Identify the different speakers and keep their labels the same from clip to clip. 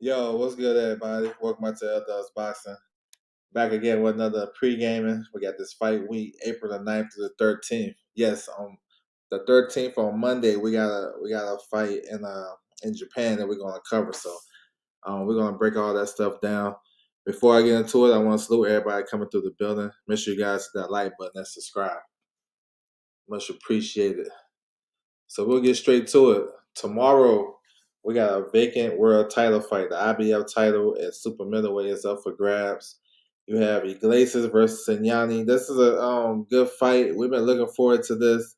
Speaker 1: Yo, what's good, everybody? Welcome back to Does Boxing. Back again with another pre-gaming. We got this fight week, April the 9th to the 13th. Yes, on the 13th on Monday, we got a fight in Japan that we're gonna cover. So we're gonna break all that stuff down. Before I get into it, I want to salute everybody coming through the building. Make sure you guys hit that like button and subscribe. Much appreciated. So we'll get straight to it. Tomorrow, we got a vacant world title fight. The IBF title at super middleweight is up for grabs. You have Iglesias versus Signani. This is a good fight. We've been looking forward to this.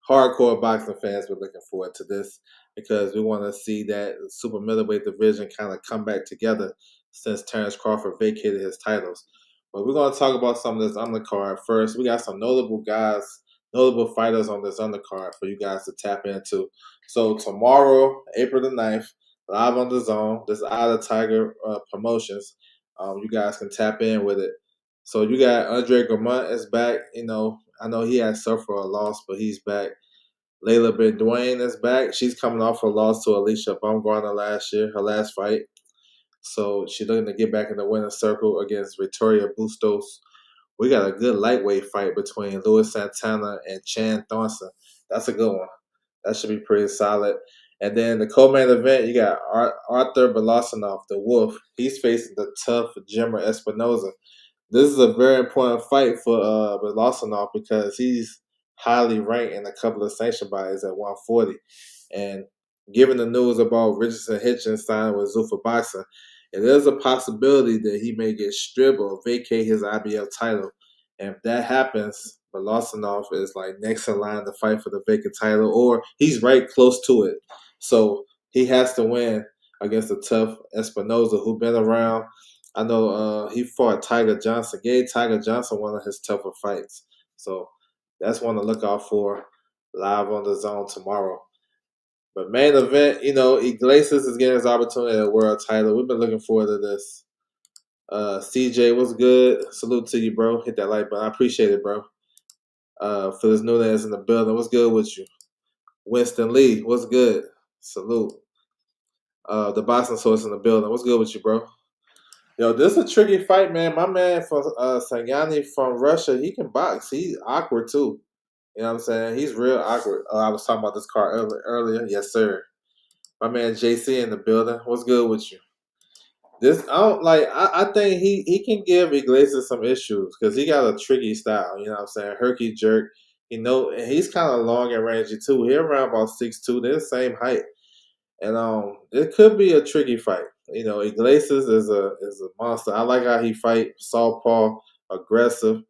Speaker 1: Hardcore boxing fans were looking forward to this because we want to see that super middleweight division kind of come back together since Terrence Crawford vacated his titles. But we're going to talk about some of this undercard first. We got some notable fighters on this undercard for you guys to tap into. So tomorrow, April the 9th, live on the Zone. This is Eye of the Tiger Promotions. You guys can tap in with it. So you got Andre Gramont is back. I know he had suffered a loss, but he's back. Layla Bedouin is back. She's coming off a loss to Alicia Baumgartner last year, her last fight. So she's looking to get back in the winner's circle against Victoria Bustos. We got a good lightweight fight between Luis Santana and Chan Thorson. That's a good one. That should be pretty solid. And then the co-main event, you got Arthur Belasanov, the Wolf. He's facing the tough Jimmer Espinoza. This is a very important fight for Belasanov because he's highly ranked in a couple of sanction bodies at 140. And given the news about Richardson Hitchens signing with Zuffa Boxing, it is a possibility that he may get stripped or vacate his IBF title. And if that happens, Belasanov is like next in line to fight for the vacant title, or he's right close to it. So he has to win against the tough Espinoza, who been around. I know he fought Tiger Johnson, gave Tiger Johnson one of his tougher fights. So that's one to look out for live on the Zone tomorrow. But main event, Iglesias is getting his opportunity at world title. We've been looking forward to this. CJ, what's good? Salute to you, bro. Hit that like button. I appreciate it, bro. Phyllis Nunez in the building. What's good with you? Winston Lee, what's good? Salute. The Boston Source in the building. What's good with you, bro? Yo, this is a tricky fight, man. My man from Sanyani from Russia, he can box. He's awkward too. You know what I'm saying? He's real awkward. I was talking about this car earlier. Yes, sir. My man JC in the building. What's good with you? This I don't like. I think he can give Iglesias some issues because he got a tricky style. You know what I'm saying? Herky jerk. And he's kind of long and rangy too. He's around about 6'2". They're the same height, and it could be a tricky fight. Iglesias is a monster. I like how he fight southpaw, aggressive.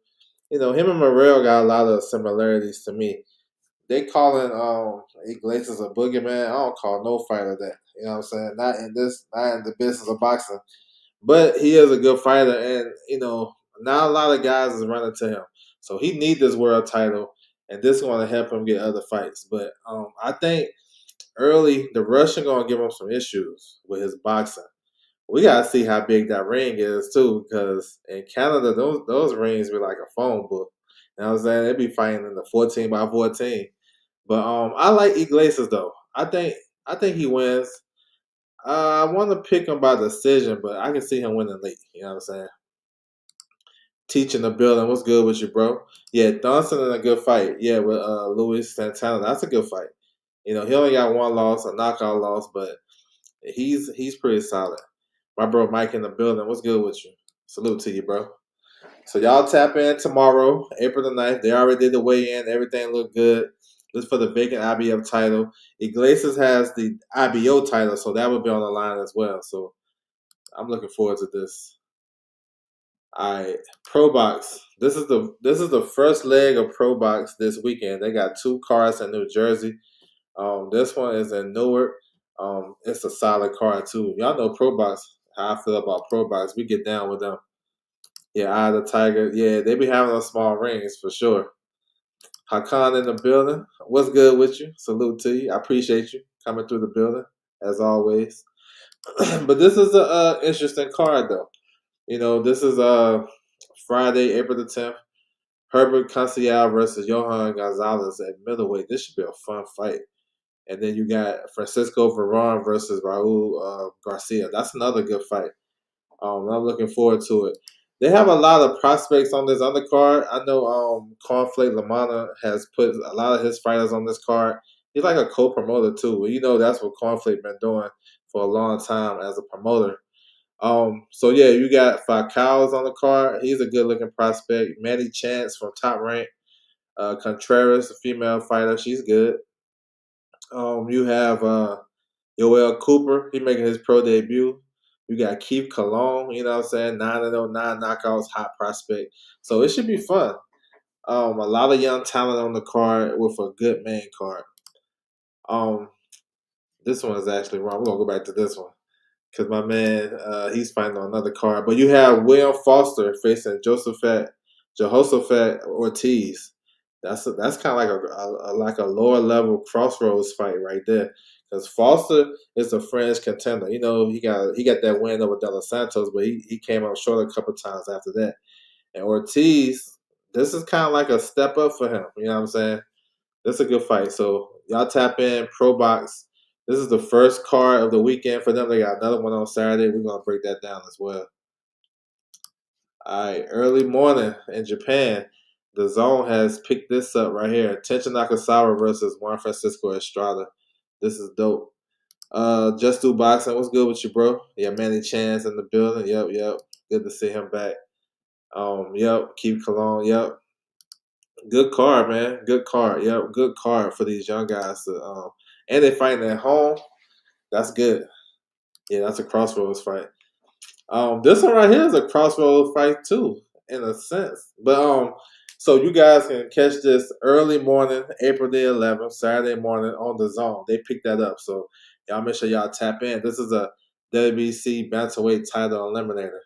Speaker 1: Him and Morrell got a lot of similarities to me. They calling Iglesias a boogeyman. I don't call no fighter that. You know what I'm saying? Not in the business of boxing. But he is a good fighter, and not a lot of guys is running to him. So he need this world title, and this is going to help him get other fights. But I think early the Russian going to give him some issues with his boxing. We got to see how big that ring is too, because in Canada those rings be like a phone book. You know what I'm saying? They be fighting in the 14 by 14. But I like Iglesias though. I think he wins. I want to pick him by decision, but I can see him winning late. You know what I'm saying? Teaching the building. What's good with you, bro? Yeah, Johnson in a good fight. Yeah, with Luis Santana. That's a good fight. He only got one loss, a knockout loss, but he's pretty solid. My bro Mike in the building. What's good with you? Salute to you, bro. So y'all tap in tomorrow, April the 9th. They already did the weigh-in. Everything looked good. This is for the vacant IBF title. Iglesias has the IBO title, so that would be on the line as well. So I'm looking forward to this. All right, Pro Box. This is the first leg of Pro Box this weekend. They got two cards in New Jersey. This one is in Newark. It's a solid card too. Y'all know Pro Box. How I feel about Pro Box. We get down with them. Yeah, Eye of the Tiger. Yeah, they be having those small rings for sure. Hakan in the building. What's good with you? Salute to you. I appreciate you coming through the building as always. But this is a interesting card though. This is Friday, April the 10th. Herbert Cancel versus Johan Gonzalez at middleweight. This should be a fun fight. And then you got Francisco Varane versus Raul Garcia. That's another good fight. I'm looking forward to it. They have a lot of prospects on this undercard. I know Cornflake Lamana has put a lot of his fighters on this card. He's like a co-promoter too. You know that's what Cornflake been doing for a long time as a promoter. So yeah, you got Falcao's on the card. He's a good looking prospect. Manny Chance from Top Rank. Contreras, a female fighter. She's good. You have Yoel Cooper. He making his pro debut. You got Keith Cologne. You know what I'm saying? 9-0, 9 knockouts, hot prospect. So it should be fun. A lot of young talent on the card with a good main card. This one is actually wrong. We're gonna go back to this one because my man, he's fighting on another card. But you have William Foster facing Jehoshaphat Ortiz. That's kind of like a lower level crossroads fight right there. Because Foster is a French contender. You know, he got that win over De Los Santos, but he came up short a couple times after that. And Ortiz, this is kind of like a step up for him. You know what I'm saying? That's a good fight. So y'all tap in Pro Box. This is the first card of the weekend for them. They got another one on Saturday. We're gonna break that down as well. All right, early morning in Japan. The Zone has picked this up right here. Tenshin Nakasawa versus Juan Francisco Estrada. This is dope. Just Do Boxing. What's good with you, bro? Yeah, Manny Chan's in the building. Yep. Good to see him back. Yep. Keith Cologne. Yep. Good card, man. Good card. Yep. Good card for these young guys. And they fighting at home. That's good. Yeah, that's a crossroads fight. This one right here is a crossroads fight too, in a sense. But so you guys can catch this early morning, April the 11th, Saturday morning on the Zone. They picked that up, so y'all make sure y'all tap in. This is a WBC bantamweight title eliminator.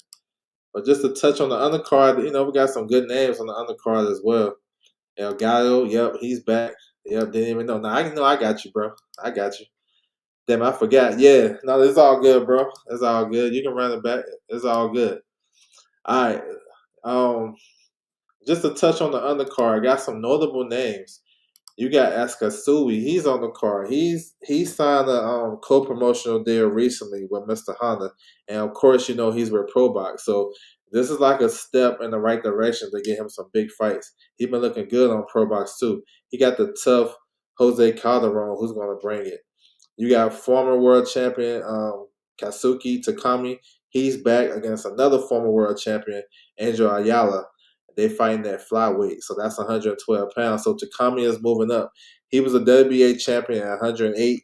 Speaker 1: But just to touch on the undercard, you know, we got some good names on the undercard as well. El Gallo, yep, he's back. Yep, didn't even know. Now I know I got you, bro. I got you. Damn, I forgot. Yeah, no, it's all good, bro. It's all good. You can run it back. It's all good. All right. Um, just to touch on the undercard, got some notable names. You got Askasui. He's on the card. He signed a co-promotional deal recently with Mr. Honda, and of course, you know he's with ProBox. So this is like a step in the right direction to get him some big fights. He's been looking good on ProBox too. He got the tough Jose Calderon, who's going to bring it. You got former world champion Kazuki Takami. He's back against another former world champion, Angel Ayala. They fighting at flyweight, so that's 112 pounds. So Takami is moving up. He was a WBA champion at 108.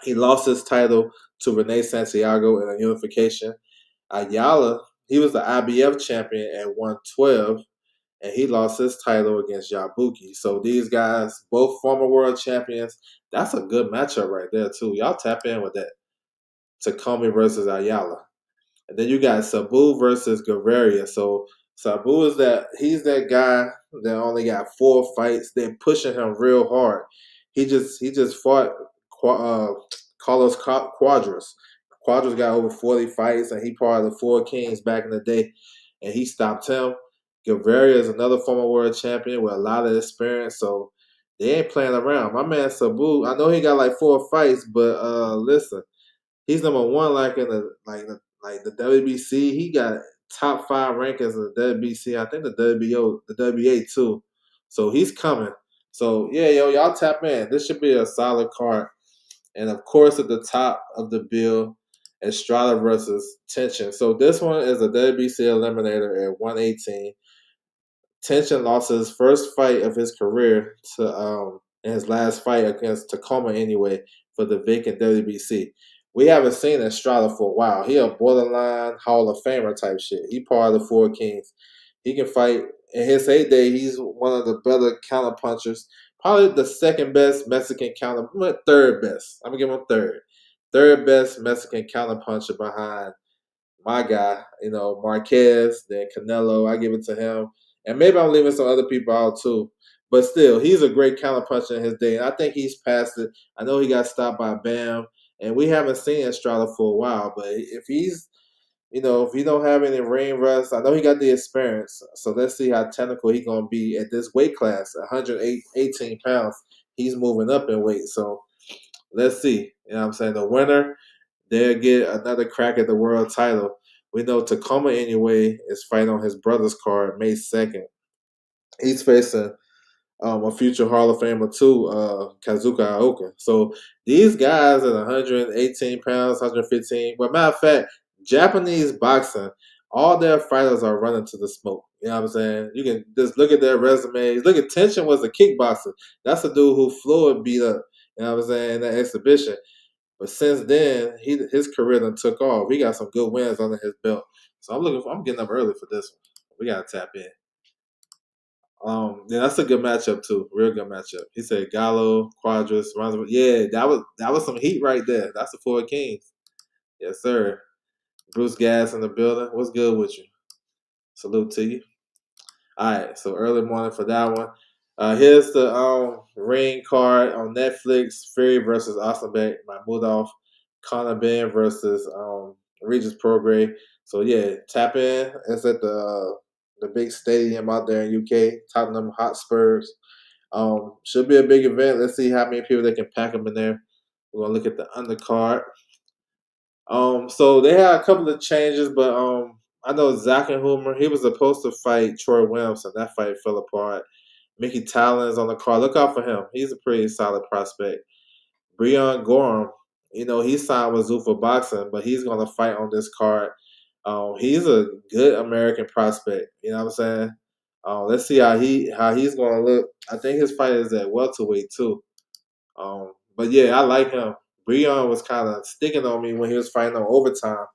Speaker 1: He lost his title to Rene Santiago in a unification. Ayala, he was the IBF champion at 112, and he lost his title against Yabuki. So these guys, both former world champions, that's a good matchup right there too. Y'all tap in with that. Takami versus Ayala. And then you got Sabu versus Guerrero. So Sabu is he's that guy that only got 4 fights. They're pushing him real hard. He just fought Carlos Quadras. Quadras got over 40 fights, and he part of the 4 Kings back in the day, and he stopped him. Guevara is another former world champion with a lot of experience, so they ain't playing around. My man Sabu, I know he got like 4 fights, but listen, he's number 1 like in the WBC. He got top 5 rankings in the WBC. I think the WBO, the WBA too. So he's coming. So yeah, y'all tap in. This should be a solid card. And of course, at the top of the bill, Estrada versus Tenshin. So this one is a WBC eliminator at 118. Tenshin lost his first fight of his career to in his last fight against Tacoma anyway for the vacant WBC. We haven't seen Estrada for a while. He a borderline Hall of Famer type shit. He part of the 4 Kings. He can fight. In his heyday, he's one of the better counter punchers. Probably the second best Mexican counter, third best. I'm gonna give him third. Third best Mexican counter puncher behind my guy, Marquez, then Canelo. I give it to him. And maybe I'm leaving some other people out too. But still, he's a great counter puncher in his day. And I think he's past it. I know he got stopped by Bam. And we haven't seen Estrada for a while. But if if he don't have any ring rust, I know he got the experience. So let's see how technical he's going to be at this weight class, 118 pounds. He's moving up in weight. So let's see. You know what I'm saying? The winner, they'll get another crack at the world title. We know Tacoma anyway is fighting on his brother's card May 2nd. He's facing a future Hall of Famer too, Kazuka Aoka. So these guys at 118 pounds, 115. But matter of fact, Japanese boxing, all their fighters are running to the smoke. You know what I'm saying? You can just look at their resumes. Look at Tenshin was a kickboxer. That's a dude who Floyd beat up. You know what I'm saying? In that exhibition. But since then, his career done took off. He got some good wins under his belt. So I'm getting up early for this one. We gotta tap in. Yeah, that's a good matchup too. Real good matchup. He said Gallo, Quadras, Ronzo. Yeah, that was some heat right there. That's the four kings. Yes, sir. Bruce Gas in the building. What's good with you? Salute to you. All right, so early morning for that one. Here's the ring card on Netflix: Fury versus Oslenbeck, Mahmudov, Conor Ben versus Regis Prograis. So yeah, tap in. It's at the big stadium out there in UK, Tottenham Hotspurs. Should be a big event. Let's see how many people they can pack them in there. We're gonna look at the undercard. So they had a couple of changes, but I know Zach and Hoomer, he was supposed to fight Troy Williamson. That fight fell apart. Mickey Talon's on the card. Look out for him. He's a pretty solid prospect. Breon Gorham, he signed with Zuffa Boxing, but he's gonna fight on this card. He's a good American prospect. You know what I'm saying? Let's see how he's gonna look. I think his fight is at welterweight too. But yeah, I like him. Breon was kind of sticking on me when he was fighting on overtime.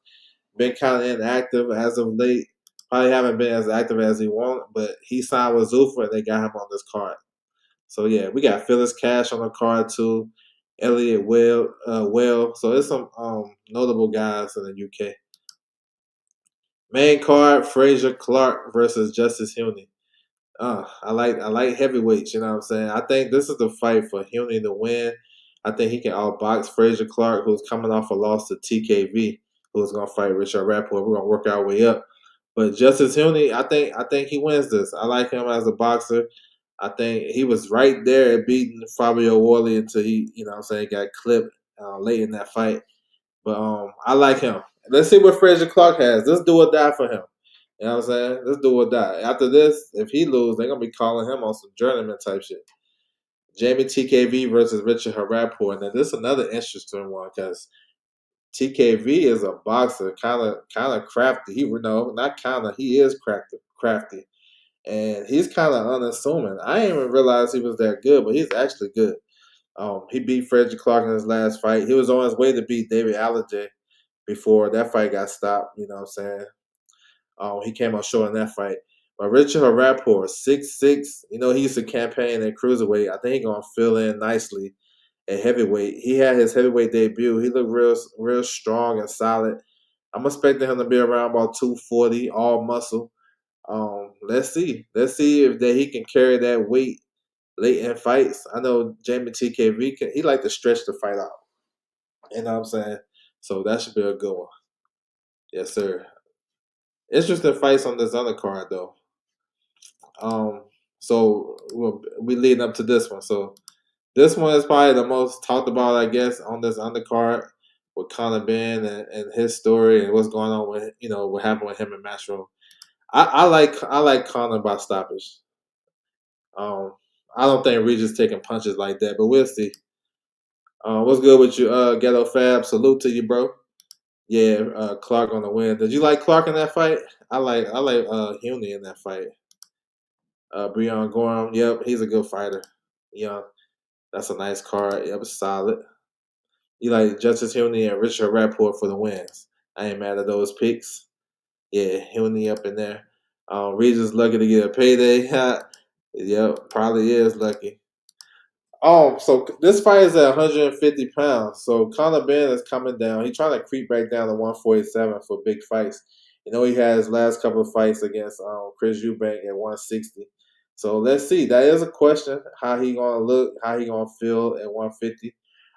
Speaker 1: Been kind of inactive as of late. Probably haven't been as active as he wanted, but he signed with Zuffa and they got him on this card. So yeah, we got Phyllis Cash on the card too. Elliot Well. So there's some notable guys in the UK. Main card: Frazier Clark versus Justice Huwney. I like heavyweights. You know what I'm saying? I think this is the fight for Huwney to win. I think he can outbox Frazier Clark, who's coming off a loss to TKV, who's gonna fight Richard Rapport. We're gonna work our way up. But Justice Huwney, I think he wins this. I like him as a boxer. I think he was right there at beating Fabio Worley until he, got clipped late in that fight. But I like him. Let's see what Frazier Clark has. Let's do or die for him. You know what I'm saying? Let's do or die. After this, if he lose, they're gonna be calling him on some journeyman type shit. Jamie TKV versus Richard Rapport. Now this is another interesting one because TKV is a boxer, kind of crafty. Not kind of. He is crafty, and he's kind of unassuming. I didn't even realize he was that good, but he's actually good. He beat Frazier Clark in his last fight. He was on his way to beat David Allinger before that fight got stopped. You know what I'm saying? He came out short in that fight. But Richard Rapport, 6'6", he used to campaign at cruiserweight. I think he's gonna fill in nicely at heavyweight. He had his heavyweight debut. He looked real strong and solid. I'm expecting him to be around about 240, all muscle. Let's see. Let's see if that he can carry that weight late in fights. I know Jamie TKV he like to stretch the fight out. You know what I'm saying? So that should be a good one. Yes, sir. Interesting fights on this other card though. Um, so we leading up to this one. So this one is probably the most talked about, I guess, on this undercard with Conor Ben and his story and what's going on with what happened with him and Matchroom. I like Conor by stoppage. Um, I don't think Regis taking punches like that, but we'll see. What's good with you, Ghetto Fab? Salute to you, bro. Yeah, Clark on the win. Did you like Clark in that fight? I like Huwney in that fight. Breon Gorham, yep, he's a good fighter. Yeah, that's a nice card. Yep, solid. You like Justice Huwney and Richard Rapport for the wins. I ain't mad at those picks. Yeah, Huwney up in there. Regis lucky to get a payday. Yep, probably is lucky. So this fight is at 150 pounds. So Conor Ben is coming down. He's trying to creep back down to 147 for big fights. He had his last couple of fights against Chris Eubank at 160. So let's see. That is a question. How he gonna look? How he gonna feel at 150?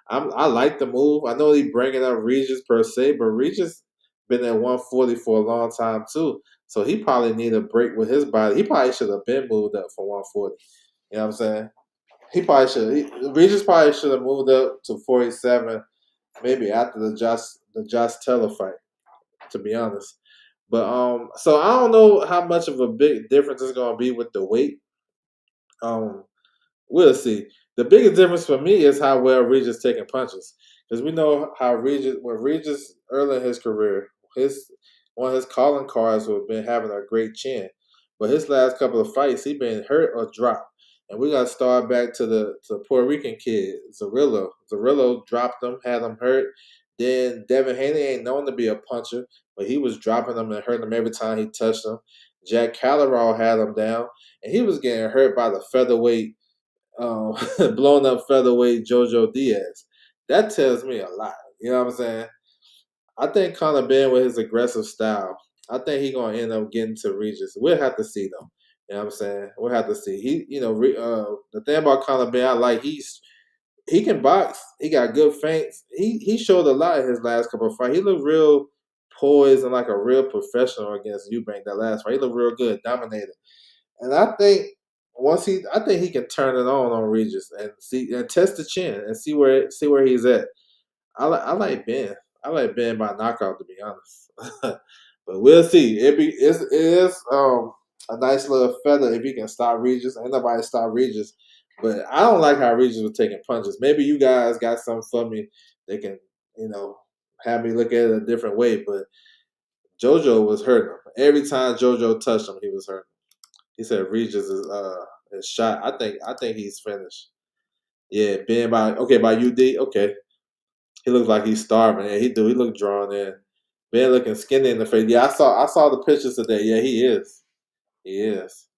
Speaker 1: I like the move. I know he bringing up Regis per se, but Regis been at 140 for a long time too. So he probably need a break with his body. He probably should have been moved up for 140. You know what I'm saying? He probably should. Regis probably should have moved up to 47, maybe after the Josh Taylor fight. To be honest, but so I don't know how much of a big difference it's gonna be with the weight. Um, We'll see. The biggest difference for me is how well Regis taking punches, because we know how Regis early in his career, his one of his calling cards would have been having a great chin, but his last couple of fights he been hurt or dropped, and we got to start back to the Puerto Rican kid Zarillo. Zarillo dropped him, had him hurt. Then Devin Haney ain't known to be a puncher, but he was dropping him and hurting him every time he touched him. Jack Calleral had him down, and he was getting hurt by the featherweight blown up featherweight Jojo Diaz. That tells me a lot. You know what I'm saying? I think Conor Ben with his aggressive style, I think he gonna end up getting to Regis. We'll have to see though. You know what I'm saying? We'll have to see. The thing about Conor Ben, I like he can box. He got good feints. He showed a lot in his last couple of fights. He looked real poised and like a real professional against Eubank that last fight. He looked real good, dominated. And I think he can turn it on Regis and see and test the chin and see where he's at. I like Ben. I like Ben by knockout to be honest. But we'll see. It is a nice little feather if he can stop Regis. Ain't nobody stop Regis. But I don't like how Regis was taking punches. Maybe you guys got something for me. They can, you know, have me look at it a different way. But JoJo was hurting him. Every time JoJo touched him, he was hurting. He said Regis is shot. I think he's finished. Yeah, Ben by UD. Okay, he looks like he's starving. Yeah, he do. He look drawn in. Ben looking skinny in the face. Yeah, I saw the pictures today. Yeah, he is. He is.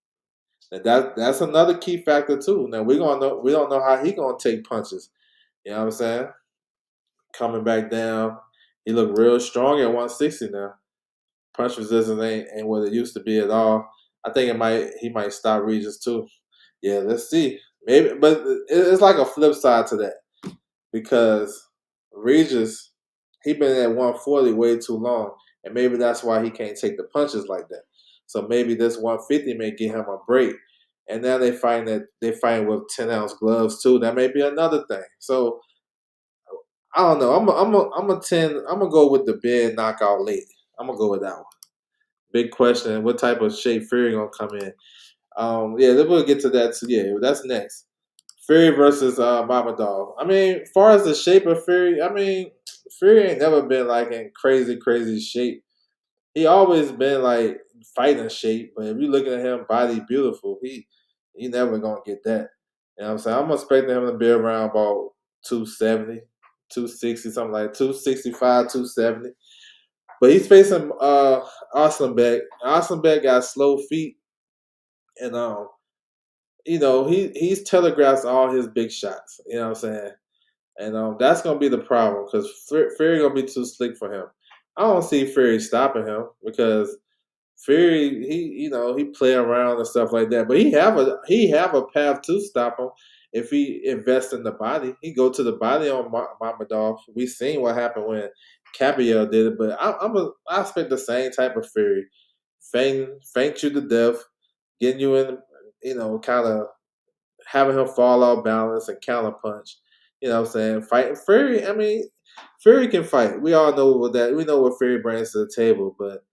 Speaker 1: And that's another key factor too. Now we don't know how he gonna take punches. You know what I'm saying? Coming back down, he look real strong at 160 now. Punch resistance ain't what it used to be at all. I think he might stop Regis too. Yeah, let's see. Maybe, but it's like a flip side to that because Regis he been at 140 way too long, and maybe that's why he can't take the punches like that. So maybe this 150 may give him a break. And now they find with 10-ounce gloves too. That may be another thing. So I don't know. I'm gonna go with the bed knockout late. I'm gonna go with that one. Big question: what type of shape Fury gonna come in? Yeah, then we'll get to that too. Yeah, that's next. Fury versus Mamadov. I mean, far as the shape of Fury, I mean, Fury ain't never been like in crazy, crazy shape. He always been like fighting shape, but if you looking at him, body beautiful, he never gonna get that. You know what I'm saying? I'm expecting him to be around about 270, 260, something like 265, 270. But he's facing Austin Beck. Austin Beck got slow feet, and he's telegraphs all his big shots. You know what I'm saying? And that's gonna be the problem because Fury gonna be too slick for him. I don't see Fury stopping him because Fury he play around and stuff like that, but he have a path to stop him if he invests in the body. He go to the body on Mamadov. We seen what happened when Capiel did it, but I expect the same type of Fury, faint you to death, getting you in, kind of having him fall off balance and counter punch. You know what I'm saying? Fighting Fury, I mean, Fury can fight. We all know what that we know what Fury brings to the table, but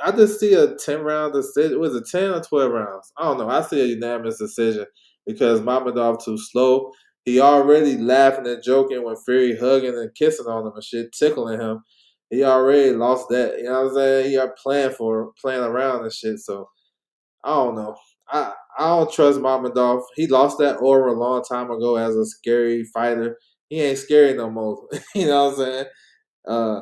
Speaker 1: I just see a 10 round decision. Was it 10 or 12 rounds? I don't know. I see a unanimous decision because Mamadov too slow. He already laughing and joking when Fury hugging and kissing on him and shit, tickling him. He already lost that. You know what I'm saying? He got playing around and shit. So I don't know. I don't trust Mamadov. He lost that aura a long time ago as a scary fighter. He ain't scary no more. You know what I'm saying? Uh,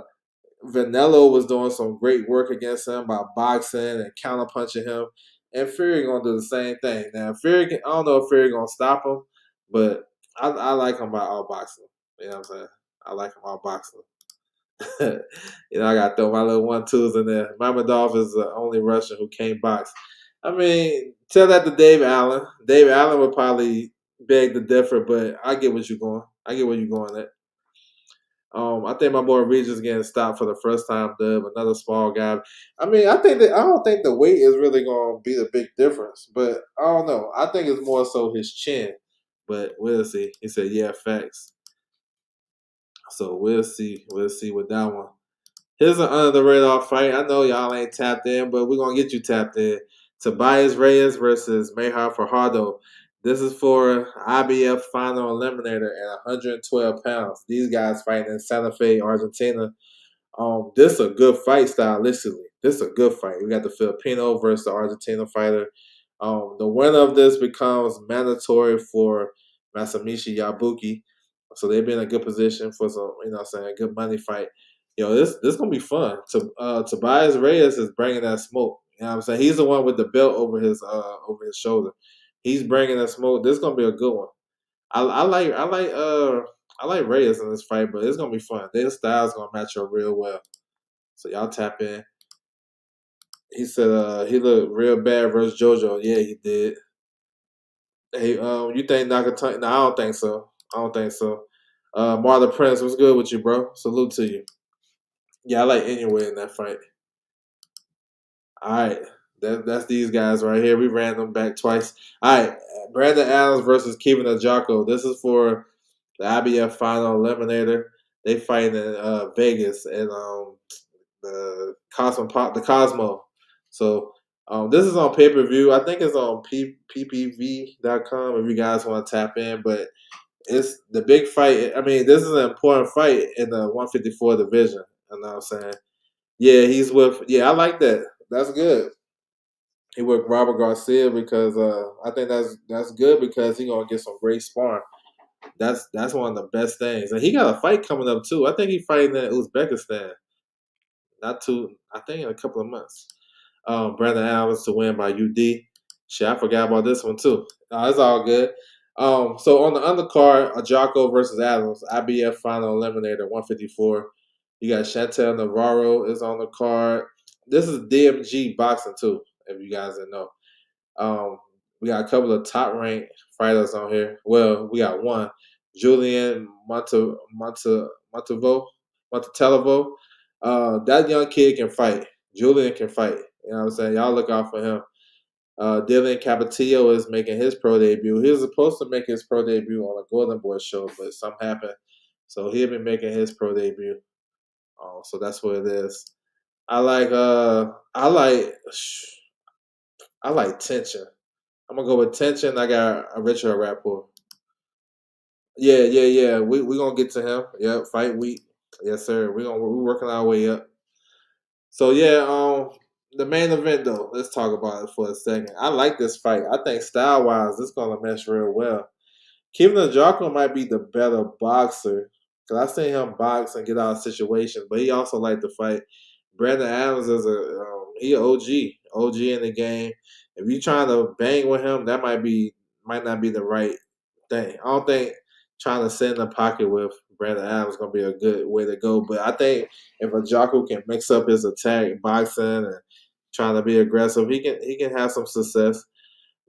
Speaker 1: Vanello was doing some great work against him by boxing and counterpunching him, and Fury gonna do the same thing. Now, I don't know if Fury gonna stop him, but I like him by outboxing. You know what I'm saying? I like him outboxing. I got to throw my little 1-2s in there. Mamadov is the only Russian who can't box. I mean, tell that to Dave Allen. Dave Allen would probably beg to differ, but I get what you're going. I get where you're going at. I think my boy Regis getting stopped for the first time. Dub, another small guy. I mean, I don't think the weight is really gonna be the big difference, but I don't know. I think it's more so his chin. But we'll see. He said, "Yeah, facts." So we'll see. We'll see with that one. Here's an under the radar fight. I know y'all ain't tapped in, but we're gonna get you tapped in. Tobias Reyes versus Mayhar Fajardo. This is for IBF final eliminator at 112 pounds. These guys fighting in Santa Fe, Argentina. This is a good fight stylistically. This is a good fight. We got the Filipino versus the Argentina fighter. The winner of this becomes mandatory for Masamichi Yabuki. So they've been in a good position for some, a good money fight. This gonna be fun. Tobias Reyes is bringing that smoke. You know what I'm saying? He's the one with the belt over his shoulder. He's bringing that smoke. This is gonna be a good one. I like Reyes in this fight, but it's gonna be fun. Their styles gonna match up real well. So y'all tap in. He said he looked real bad versus JoJo. Yeah, he did. Hey, you think Nakatani? No, I don't think so. I don't think so. Marlon Prince, what's good with you, bro? Salute to you. Yeah, I like Inoue in that fight. All right. That's these guys right here. We ran them back twice. All right. Brandon Adams versus Kevin Ajako. This is for the IBF final eliminator. They fight in Vegas and the Cosmo. So this is on pay per view. I think it's on ppv.com if you guys want to tap in. But it's the big fight. I mean, this is an important fight in the 154 division. You know what I'm saying? Yeah, he's with. Yeah, I like that. That's good. He with Robert Garcia because I think that's good because he gonna get some great sparring. That's one of the best things, and he got a fight coming up too. I think he fighting in Uzbekistan. Not too. I think in a couple of months. Brandon Adams to win by UD. Shit, I forgot about this one too. It's all good. So on the undercard, Ajako versus Adams, IBF final eliminator, 154. You got Chantel Navarro is on the card. This is DMG boxing too, if you guys didn't know. Um, we got a couple of top ranked fighters on here. Well, we got one, Julian Montetalvo. That young kid can fight. Julian can fight. You know what I'm saying? Y'all look out for him. Dylan Capetillo is making his pro debut. He was supposed to make his pro debut on a Golden Boy show, but something happened. So he'll be making his pro debut. So that's what it is. I like tension. I'm gonna go with tension. I got a Richard Rapport. Yeah. We gonna get to him. Yeah, fight week. Yes, sir. We working our way up. So yeah, the main event though. Let's talk about it for a second. I like this fight. I think style wise, this gonna mesh real well. Kevin Jocko might be the better boxer because I seen him box and get out of situations, but he also like to fight. Brandon Adams is he a OG in the game. If you trying to bang with him, that might not be the right thing. I don't think trying to sit in the pocket with Brandon Adams is gonna be a good way to go. But I think if a Jocko can mix up his attack, boxing, and trying to be aggressive, he can have some success.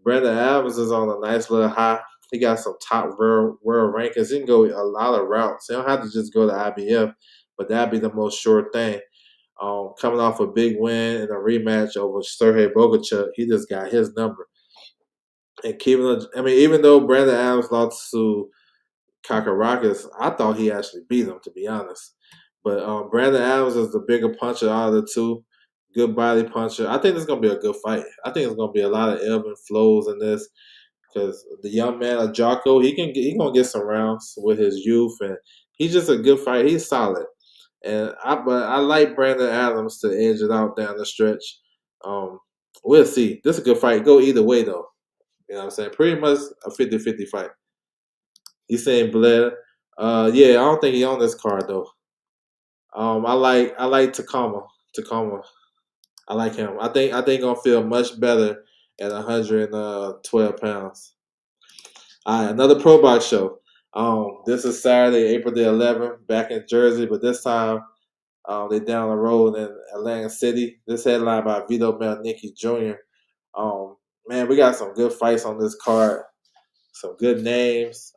Speaker 1: Brandon Adams is on a nice little high. He got some top world rankings. He can go a lot of routes. He don't have to just go to IBF, but that'd be the most sure thing. Coming off a big win in a rematch over Sergey Bogachuk, he just got his number. And even though Brandon Adams lost to Kakarakis, I thought he actually beat him, to be honest. But Brandon Adams is the bigger puncher out of the two. Good body puncher. I think this is gonna be a good fight. I think it's gonna be a lot of ebb and flows in this because the young man Jocko, he gonna get some rounds with his youth, and he's just a good fighter. He's solid, but I like Brandon Adams to edge it out down the stretch. We'll see. This is a good fight. Go either way though. You know what I'm saying? Pretty much a 50-50 fight. He's saying Blair. Yeah, I don't think he on this card though. I like Tacoma. Tacoma. I like him. I think gonna feel much better at 112 pounds. All right, another Pro Box show. This is Saturday, April the 11th, back in Jersey, but this time they down the road in Atlantic City. This headlined by Vito Melnicki Jr. Man, we got some good fights on this card. Some good names.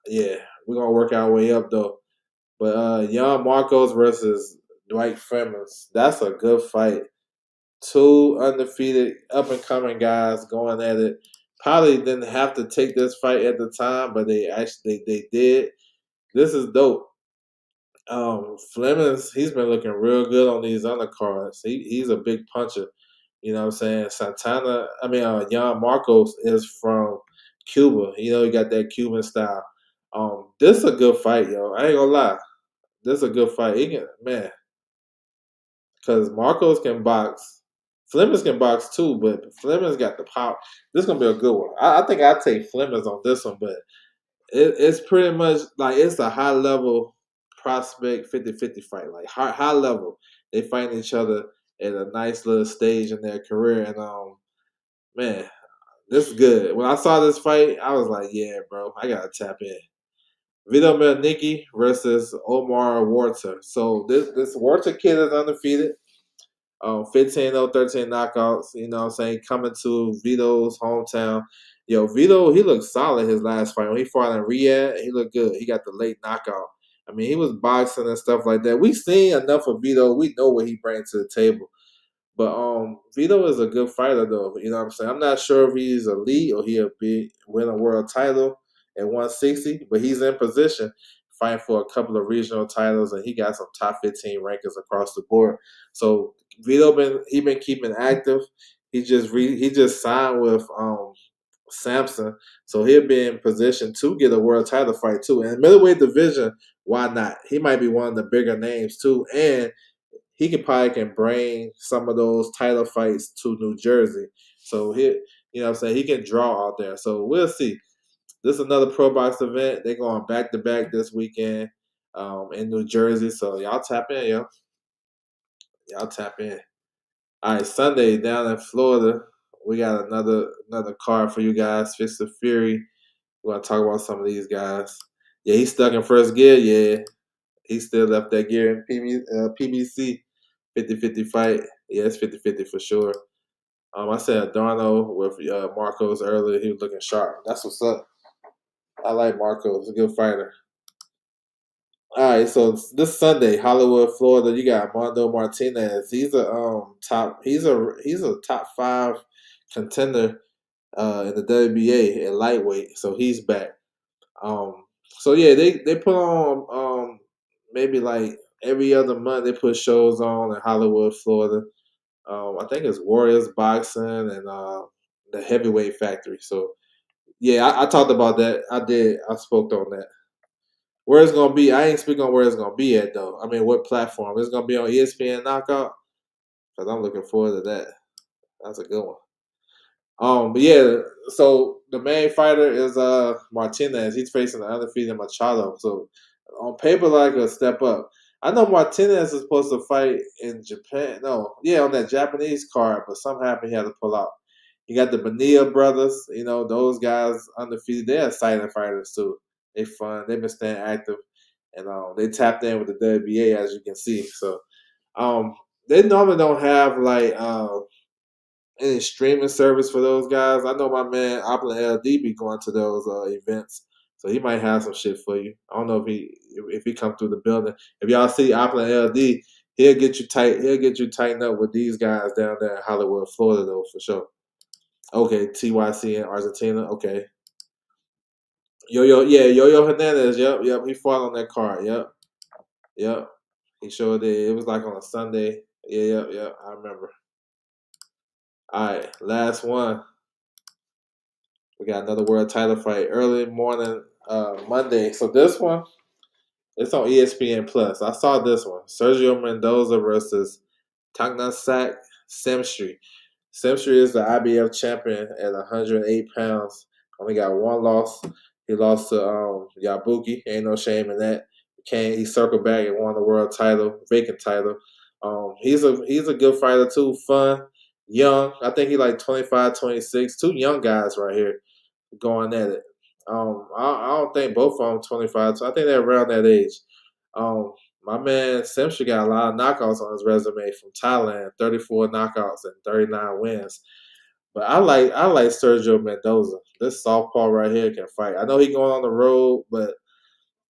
Speaker 1: Yeah, we're gonna work our way up though. But Young Marcos versus Dwight Fremmons, that's a good fight. Two undefeated up and coming guys going at it. Probably didn't have to take this fight at the time, but they did. This is dope. Flemings, he's been looking real good on these undercards. He's a big puncher. You know what I'm saying? Jan Marcos is from Cuba. You know, he got that Cuban style. This is a good fight, yo. I ain't gonna lie. This is a good fight. He can, man, because Marcos can box. Flemings can box too, but Flemings got the power. This is gonna be a good one. I think I'd take Flemings on this one, but it's pretty much like it's a high level prospect 50-50 fight, like high level. They fight each other at a nice little stage in their career, and man, this is good. When I saw this fight, I was like, yeah, bro, I gotta tap in. Vito Melnicki versus Omar Warta. So this Warta kid is undefeated. 15-0, 13 knockouts. You know what I'm saying? Coming to Vito's hometown. Yo, Vito, he looked solid his last fight. When he fought in Riyadh, he looked good. He got the late knockout. I mean, he was boxing and stuff like that. We've seen enough of Vito. We know what he brings to the table. But Vito is a good fighter, though. You know what I'm saying? I'm not sure if he's elite or he'll win a world title at 160, but he's in position fighting for a couple of regional titles, and he got some top 15 rankings across the board. So Vito been keeping active. He just signed with Samson, so he'll be in position to get a world title fight too. And middleweight division, why not? He might be one of the bigger names too, and he can bring some of those title fights to New Jersey. So you know what I'm saying, he can draw out there. So we'll see. This is another Pro Box event. They're going back to back this weekend in New Jersey. So y'all tap in, yo. Y'all tap in. All right, Sunday down in Florida, we got another card for you guys. Fist of Fury. We're gonna talk about some of these guys. Yeah, he's stuck in first gear. Yeah, he still left that gear in PBC. 50-50 fight. Yeah, it's 50-50 for sure. I said Darno with Marcos earlier. He was looking sharp. That's what's up. I like Marcos. He's a good fighter. All right, so this Sunday, Hollywood, Florida, you got Mondo Martinez. He's a top five contender in the WBA at lightweight. So he's back. So yeah, they put on maybe like every other month they put shows on in Hollywood, Florida. I think it's Warriors Boxing and the Heavyweight Factory. So yeah, I talked about that. I did. I spoke on that. Where it's gonna be, I ain't speaking on where it's gonna be at though. I mean, what platform? It's gonna be on ESPN Knockout because I'm looking forward to that. That's a good one. But yeah, so the main fighter is Martinez. He's facing the undefeated Machado. So on paper, like a step up. I know Martinez is supposed to fight in Japan. No, yeah, on that Japanese card, but somehow he had to pull out. You got the Bonilla brothers. You know those guys undefeated. They're silent fighters too. They fun. They've been staying active, and they tapped in with the WBA as you can see. So um, they normally don't have like any streaming service for those guys. I know my man Opla LD be going to those events, so he might have some shit for you. I don't know if he come through the building. If y'all see Opla LD, he'll get you tight. He'll get you tightened up with these guys down there in Hollywood, Florida, though for sure. Okay, TYC in Argentina. Okay, Yo Hernandez. Yep. He fought on that card. Yep. He sure did. It was like on a Sunday. Yep. I remember. All right, last one. We got another world title fight early morning Monday. So this one, it's on ESPN Plus. I saw this one. Sergio Mendoza versus Tagnasak Semstri. Semstri is the IBF champion at 108 pounds. Only got one loss. He lost to Yabuki. Ain't no shame in that. He circled back and won the world title, vacant title. He's a good fighter too. Fun, young. I think he like 25, 26. Two young guys right here going at it. I don't think both of them 25. So I think they're around that age. My man Simpson got a lot of knockouts on his resume from Thailand, 34 knockouts and 39 wins. But I like Sergio Mendoza. This southpaw right here can fight. I know he going on the road, but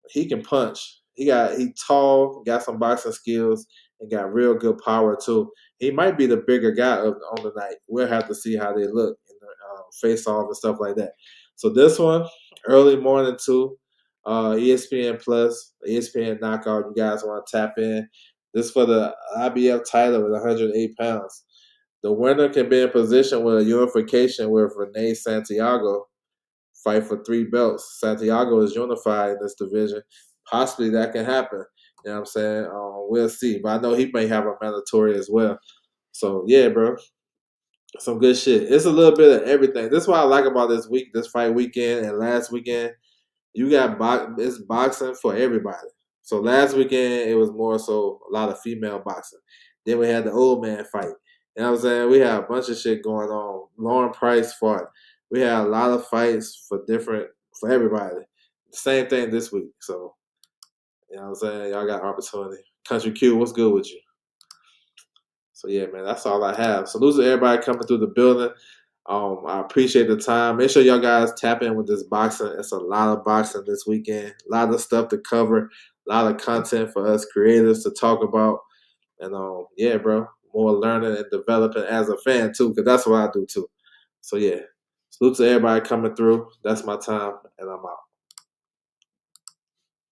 Speaker 1: he can punch. he tall, got some boxing skills, and got real good power too. He might be the bigger guy on the night. We'll have to see how they look in the face off and stuff like that. So this one, early morning too. ESPN Plus, ESPN Knockout. You guys want to tap in? This for the IBF title with 108 pounds. The winner can be in position with a unification with Renee Santiago. Fight for 3 belts. Santiago is unified in this division. Possibly that can happen. You know what I'm saying? We'll see. But I know he may have a mandatory as well. So yeah, bro. Some good shit. It's a little bit of everything. This is what I like about this week, this fight weekend and last weekend. You got it's boxing for everybody. So last weekend it was more so a lot of female boxing. Then we had the old man fight. You know what I'm saying? We had a bunch of shit going on. Lauren Price fought. We had a lot of fights for everybody. Same thing this week. So you know what I'm saying? Y'all got opportunity. Country Q, what's good with you? So yeah, man, that's all I have. Salute to everybody coming through the building. I appreciate the time. Make sure y'all guys tap in with this boxing. It's a lot of boxing this weekend. A lot of stuff to cover. A lot of content for us creators to talk about. And yeah, bro, more learning and developing as a fan too, because that's what I do too. So yeah, salute to everybody coming through. That's my time, and I'm out.